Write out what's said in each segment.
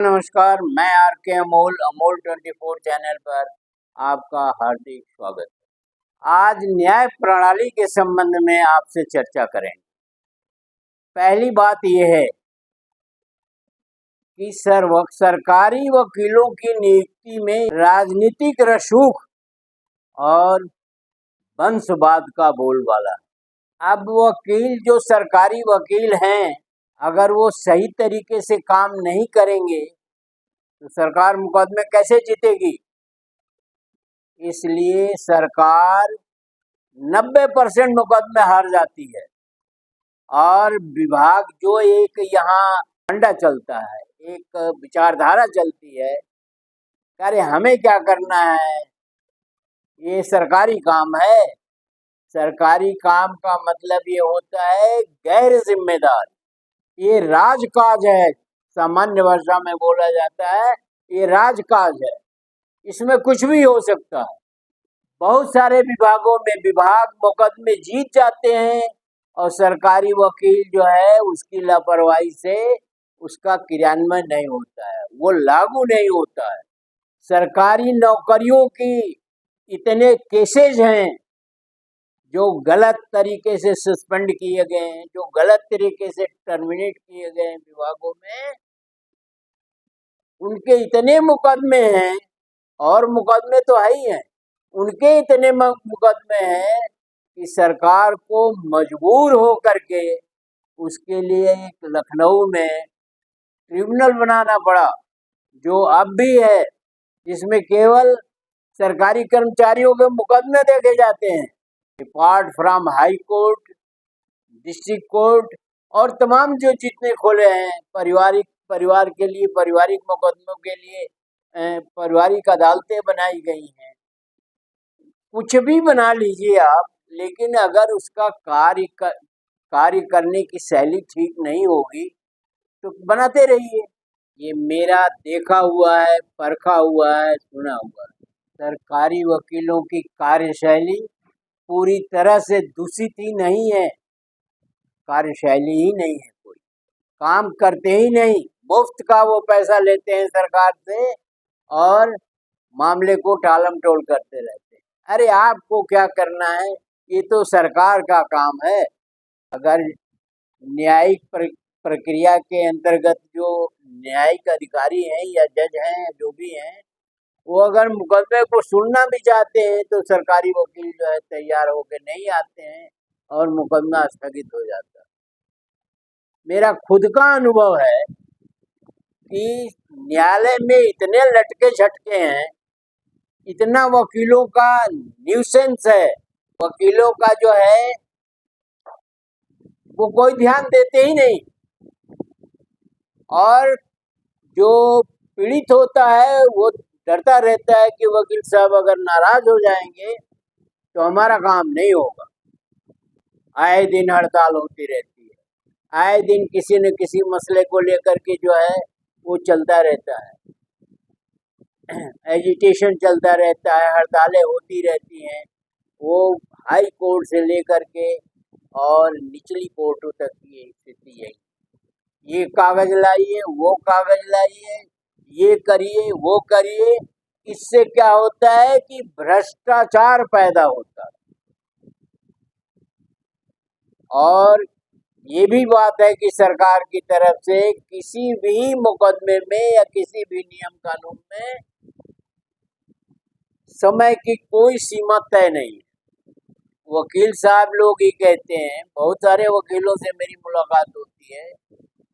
नमस्कार, मैं आर के अमोल अमोल 24 चैनल पर आपका हार्दिक स्वागत है। आज न्याय प्रणाली के संबंध में आपसे चर्चा करेंगे। पहली बात यह है कि सरकारी वकीलों की नियुक्ति में राजनीतिक रसूख और वंशवाद का बोलबाला। अब वकील जो सरकारी वकील हैं, अगर वो सही तरीके से काम नहीं करेंगे तो सरकार मुकदमे कैसे जीतेगी। इसलिए सरकार 90% मुकदमे हार जाती है और विभाग जो एक यहाँ फंडा चलता है, एक विचारधारा चलती है, अरे हमें क्या करना है, ये सरकारी काम है। सरकारी काम का मतलब ये होता है गैर जिम्मेदार, ये राजकाज है। सामान्य भाषा में बोला जाता है ये राजकाज है, इसमें कुछ भी हो सकता है। बहुत सारे विभागों में विभाग मुकदमे जीत जाते हैं और सरकारी वकील जो है उसकी लापरवाही से उसका क्रियान्वयन नहीं होता है, वो लागू नहीं होता है। सरकारी नौकरियों की इतने केसेज हैं जो गलत तरीके से सस्पेंड किए गए हैं, जो गलत तरीके से टर्मिनेट किए गए हैं विभागों में, उनके इतने मुकदमे हैं, और मुकदमे तो है ही हैं, उनके इतने मुकदमे हैं कि सरकार को मजबूर हो करके उसके लिए एक लखनऊ में ट्रिब्यूनल बनाना पड़ा, जो अब भी है, जिसमें केवल सरकारी कर्मचारियों के मुकदमे देखे जाते हैं। Apart from high court, district court और तमाम जो जितने खोले हैं परिवार के लिए, पारिवारिक मुकदमों के लिए पारिवारिक अदालतें बनाई गई हैं। कुछ भी बना लीजिए आप, लेकिन अगर उसका कार्य करने की शैली ठीक नहीं होगी तो बनाते रहिए। ये मेरा देखा हुआ है, परखा हुआ है, सुना हुआ है। सरकारी वकीलों की कार्यशैली पूरी तरह से दूषित ही नहीं है, कार्यशैली ही नहीं है, कोई काम करते ही नहीं, मुफ्त का वो पैसा लेते हैं सरकार से और मामले को टालमटोल करते रहते हैं। अरे आपको क्या करना है, ये तो सरकार का काम है। अगर न्यायिक प्रक्रिया के अंतर्गत जो न्यायिक अधिकारी हैं या जज हैं, जो भी हैं, वो अगर मुकदमे को सुनना भी चाहते हैं तो सरकारी वकील जो है तैयार होकर नहीं आते हैं और मुकदमा स्थगित हो जाता है। मेरा खुद का अनुभव है कि न्यायालय में इतने लटके झटके हैं, इतना वकीलों का न्यूसेंस है, वकीलों का जो है वो कोई ध्यान देते ही नहीं, और जो पीड़ित होता है वो डरता रहता है कि वकील साहब अगर नाराज हो जाएंगे तो हमारा काम नहीं होगा। आए दिन हड़ताल होती रहती है, आए दिन किसी न किसी मसले को लेकर के जो है वो चलता रहता है, एजिटेशन चलता रहता है, हड़तालें होती रहती हैं। वो हाई कोर्ट से लेकर के और निचली कोर्टों तक की स्थिति है। ये कागज लाइए, वो कागज लाइए, ये करिए, वो करिए। इससे क्या होता है कि भ्रष्टाचार पैदा होता है। और ये भी बात है कि सरकार की तरफ से किसी भी मुकदमे में या किसी भी नियम कानून में समय की कोई सीमा तय नहीं है। वकील साहब लोग ही कहते हैं, बहुत सारे वकीलों से मेरी मुलाकात होती है,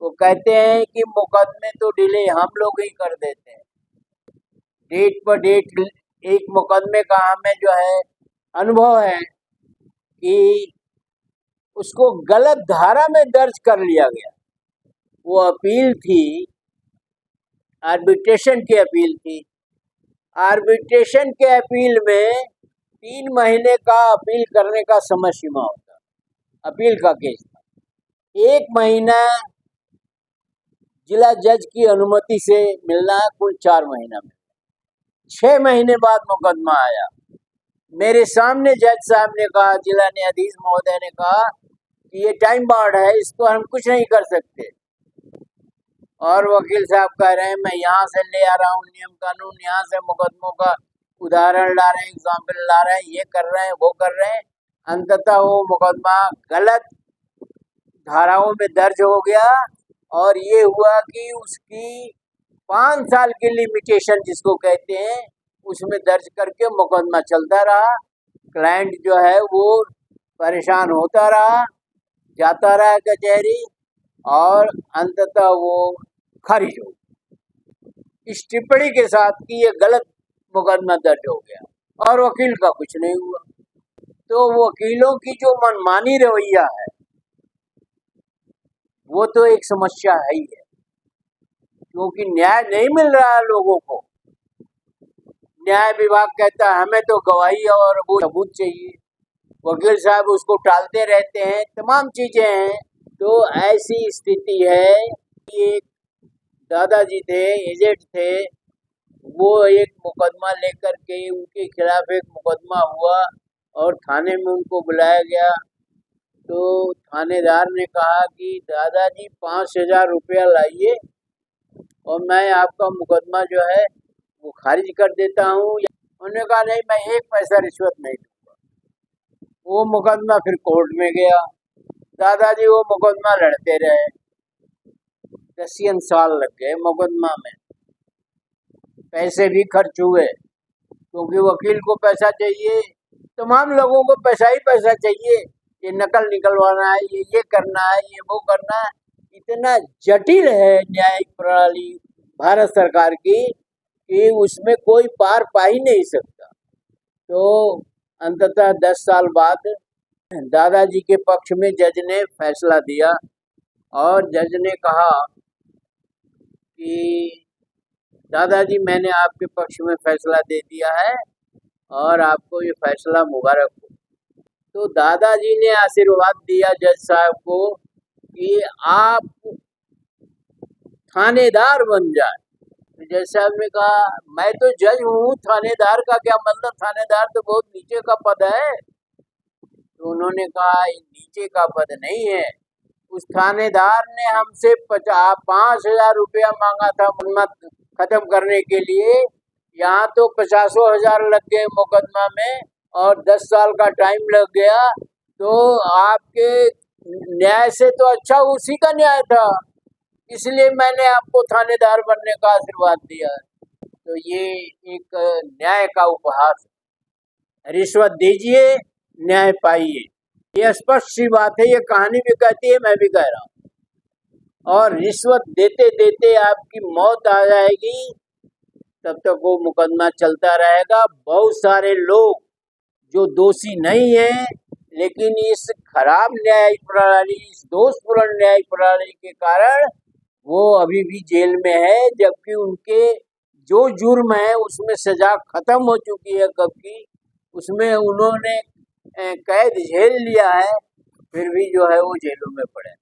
वो कहते हैं कि मुकदमे तो डिले हम लोग ही कर देते हैं, डेट पर डेट। एक मुकदमे का हमें जो है अनुभव है कि उसको गलत धारा में दर्ज कर लिया गया। वो अपील थी, आर्बिट्रेशन की अपील थी। आर्बिट्रेशन के अपील में 3 महीने का अपील करने का समय सीमा होता, अपील का केस था। 1 महीना जिला जज की अनुमति से मिलना, कुल 4 महीना में 6 महीने बाद मुकदमा आया। मेरे सामने जज साहब ने कहा, जिला न्यायाधीश महोदय ने कहा कि ये टाइम बार्ड है, इसको हम कुछ नहीं कर सकते। और वकील साहब कह रहे हैं मैं यहाँ से ले आ रहा हूँ नियम कानून, यहाँ से मुकदमों का उदाहरण ला रहे हैं, एग्जाम्पल ला रहे हैं, ये कर रहे हैं, वो कर रहे हैं। अंततः वो मुकदमा गलत धाराओं में दर्ज हो गया और ये हुआ कि उसकी 5 साल की लिमिटेशन जिसको कहते हैं उसमें दर्ज करके मुकदमा चलता रहा। क्लाइंट जो है वो परेशान होता रहा, जाता रहा कचहरी और अंततः वो खारिज हो इस टिप्पणी के साथ कि ये गलत मुकदमा दर्ज हो गया और वकील का कुछ नहीं हुआ। तो वकीलों की जो मनमानी रवैया है वो तो एक समस्या है ही है, क्योंकि न्याय नहीं मिल रहा है लोगों को। न्याय विभाग कहता है हमें तो गवाही और वो सबूत चाहिए, वकील साहब उसको टालते रहते हैं, तमाम चीजें हैं। तो ऐसी स्थिति है कि एक दादाजी थे, एजेड थे, वो एक मुकदमा लेकर के उनके खिलाफ एक मुकदमा हुआ और थाने में उनको बुलाया गया। तो थानेदार ने कहा कि दादाजी 5,000 रुपया लाइए और मैं आपका मुकदमा जो है वो खारिज कर देता हूँ। उन्होंने कहा नहीं, मैं 1 पैसा रिश्वत नहीं दूंगा। वो मुकदमा फिर कोर्ट में गया, दादाजी वो मुकदमा लड़ते रहे, 10 साल लग गए मुकदमा में, पैसे भी खर्च हुए क्योंकि वकील को पैसा चाहिए, तमाम लोगों को पैसा ही पैसा चाहिए। ये नकल निकलवाना है, ये करना है, ये वो करना है। इतना जटिल है न्यायिक प्रणाली भारत सरकार की कि उसमें कोई पार पा ही नहीं सकता। तो अंततः 10 साल बाद दादाजी के पक्ष में जज ने फैसला दिया और जज ने कहा कि दादाजी मैंने आपके पक्ष में फैसला दे दिया है और आपको ये फैसला मुबारक हो। तो दादाजी ने आशीर्वाद दिया जज साहब को कि आप थानेदार बन जाए। तो जज साहब ने कहा मैं तो जज हूँ, थानेदार का क्या मतलब, थानेदार तो बहुत नीचे का पद है। तो उन्होंने कहा नीचे का पद नहीं है, उस थानेदार ने हमसे 5,000 रुपया मांगा था मुकदमा खत्म करने के लिए, यहाँ तो 50,000 लग गए मुकदमा में और 10 साल का टाइम लग गया। तो आपके न्याय से तो अच्छा उसी का न्याय था, इसलिए मैंने आपको थानेदार बनने का आशीर्वाद दिया। तो ये एक न्याय का उपहास, रिश्वत दीजिए न्याय पाइए, ये स्पष्ट सी बात है। ये कहानी भी कहती है, मैं भी कह रहा हूँ। और रिश्वत देते देते आपकी मौत आ जाएगी, तब तक वो मुकदमा चलता रहेगा। बहुत सारे लोग जो दोषी नहीं है लेकिन इस खराब न्यायिक प्रणाली, इस दोषपूर्ण न्यायिक प्रणाली के कारण वो अभी भी जेल में है, जबकि उनके जो जुर्म है उसमें सजा खत्म हो चुकी है कब की, उसमें उन्होंने कैद झेल लिया है, फिर भी जो है वो जेलों में पड़े।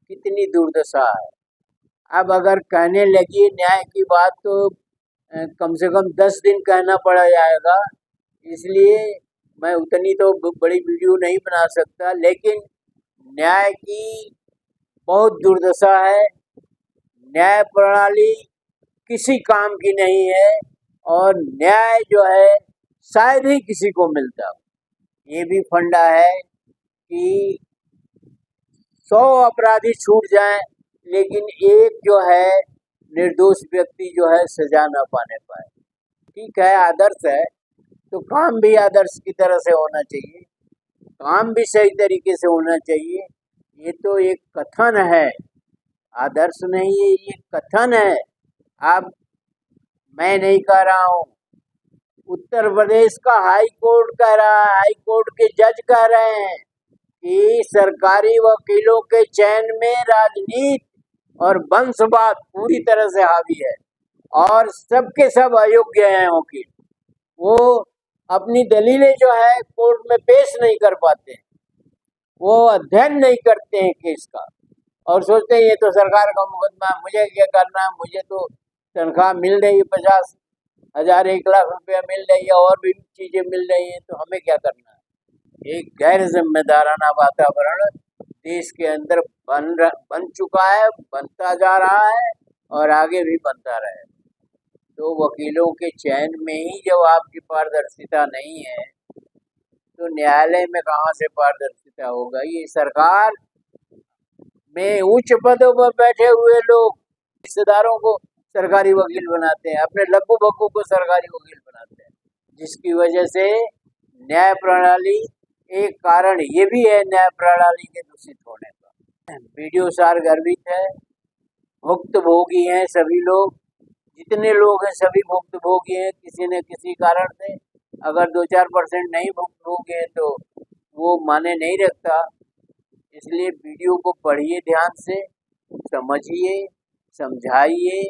कितनी दुर्दशा है। अब अगर कहने लगी न्याय की बात तो कम से कम 10 दिन कहना पड़ा जाएगा, इसलिए मैं उतनी तो बड़ी वीडियो नहीं बना सकता। लेकिन न्याय की बहुत दुर्दशा है, न्याय प्रणाली किसी काम की नहीं है और न्याय जो है शायद ही किसी को मिलता हो। ये भी फंडा है कि 100 अपराधी छूट जाएं लेकिन एक जो है निर्दोष व्यक्ति जो है सजा न पाने पाए। ठीक है, आदर्श है तो काम भी आदर्श की तरह से होना चाहिए, काम भी सही तरीके से होना चाहिए। ये तो एक कथन है, आदर्श नहीं है, ये कथन है। अब मैं नहीं कह रहा हूँ, उत्तर प्रदेश का हाई कोर्ट कह रहा है, हाई कोर्ट के जज कह रहे हैं कि सरकारी वकीलों के चयन में राजनीति और वंशवाद पूरी तरह से हावी है और सबके सब अयोग्य हैं वकील। वो अपनी दलीलें जो है कोर्ट में पेश नहीं कर पाते हैं, वो अध्ययन नहीं करते हैं केस का और सोचते हैं ये तो सरकार का मुकदमा है, मुझे क्या करना है, मुझे तो तनख्वाह मिल रही है, 50,000 1,00,000 रुपया मिल रही है और भी चीजें मिल रही है, तो हमें क्या करना है। एक गैर जिम्मेदाराना वातावरण देश के अंदर बन चुका है, बनता जा रहा है और आगे भी बनता रहेगा। तो वकीलों के चयन में ही जब आपकी पारदर्शिता नहीं है तो न्यायालय में कहाँ से पारदर्शिता होगा। ये सरकार में उच्च पदों पर बैठे हुए लोग रिश्तेदारों को सरकारी वकील बनाते हैं, अपने लग्गू बग्गू को सरकारी वकील बनाते हैं, जिसकी वजह से न्याय प्रणाली, एक कारण ये भी है न्याय प्रणाली के दूषित होने का। वीडियो सार गर्वित है, भुक्तभोगी हैं सभी लोग, जितने लोग हैं सभी भुक्तभोगी हैं किसी न किसी कारण से। अगर 2-4% नहीं भुक्तभोगी है तो वो माने नहीं रखता। इसलिए वीडियो को पढ़िए, ध्यान से समझिए, समझाइए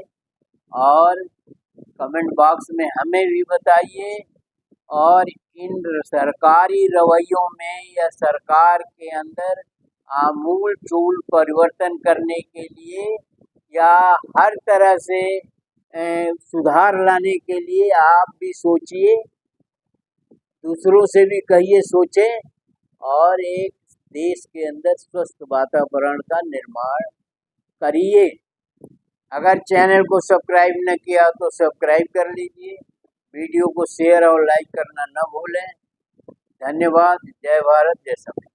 और कमेंट बॉक्स में हमें भी बताइए। और इन सरकारी रवैयों में या सरकार के अंदर आमूल चूल परिवर्तन करने के लिए या हर तरह से सुधार लाने के लिए आप भी सोचिए, दूसरों से भी कहिए सोचें और एक देश के अंदर स्वस्थ वातावरण का निर्माण करिए। अगर चैनल को सब्सक्राइब न किया तो सब्सक्राइब कर लीजिए, वीडियो को शेयर और लाइक करना न भूलें। धन्यवाद। जय भारत, जय संविधान।